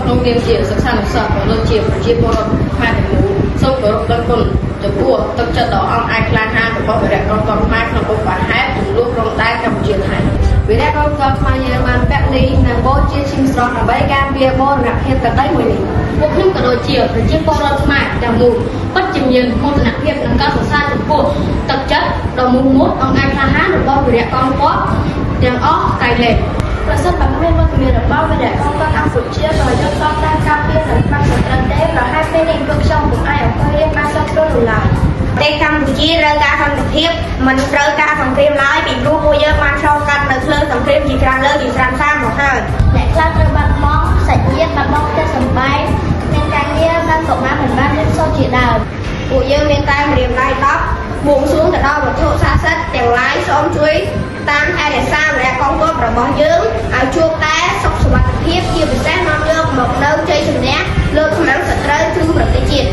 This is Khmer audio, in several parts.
ក្នុងនាមជាសិក្សានុសិស្សក៏ដូចជាប្រជាពលរដ្ឋខ្មែរទាំងមូលសូមគោរពដឹងគុណចំពោះទឹកចិត្តដ៏អង់អាចក្លាហានរបស់វីរៈកងទ័ពខ្មែរក្នុងបុព្វហេតុចំនួនព្រំដែនកម្ពុជាថៃវីរៈកងទ័ពខ្មែរយើងបានពលីនិងបូជាឈាមស្រស់ដើម្បីការពារបរណភាពទឹកដីមួយនេះពួកខ្ញុំក៏ដូចជាប្រជាពលរដ្ឋខ្មែរទាំងមូលពិតជាមានមោទនភាពនិងការសរសើរចំពោះទឹកចិត្តដ៏មោះមុតអង់អាចក្លាហានរបស់វីរៈកងទ័ពទាំងអស់កាយលែងប្រសិនបើគ្មានវត្តមានរបស់វីរៈកងទ័ពកម្ពុជាក៏យើងតតាមការពារនិងបាក់សន្តិទេប្រហែលពេលនេះពួកខ្ញុំពុំអាចអង្គុយរៀនបានសោះព្រោះនោះឡើយប្រទេសកម្ពុជាត្រូវការសន្តិភាពមិនត្រូវការសង្គ្រាមឡើយពីព្រោះពួកយើងបានឆ្លងកាត់នៅភ្លើងសង្គ្រាមជាច្រើនលើកជាច្រើនសារមកហើយអ្នកខ្លះត្រូវបាត់បង់សាច់ញាតិបាត់បង់ផ្ទះសម្បែងមានការងារនិងកុមារមិនបានរៀនសូត្រជាដើមពួកយើងមានតែម្រាមដៃ10បួងសួងទៅដល់វត្ថុស័ក្តិសិទ្ធិទាំងឡាយសូមជួយតាមថែរក្សាវីរៈកងទ័ពរបស់យើងឲ្យជួបតែសុខសុវត្ថិភាពជាពិសេសនាំយកមកនៅជ័យជំនះលើខ្មាំងសត្រូវគឺប្រទេសជាតិ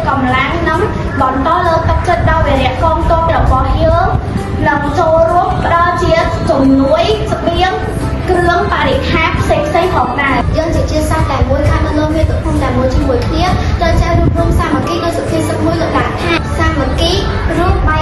កម្លាំងនឹងបន្តលើកទឹកចិត្តដល់វីរៈកងទ័ពរបស់យើងនិងចូលរួមផ្ដល់ជាជំនួយស្បៀងគ្រឿងបរិក្ខារផ្សេងៗផងដែរយើងជាជាតិសាសន៍តែមួយខាងនៅលើមាតុភូមិតែមួយជាមួយគ្នាត្រូវចេះរួមរំសាមគ្គីដោយសុភាសិតមួយលើកឡើងថាសាមគ្គីរូបបែក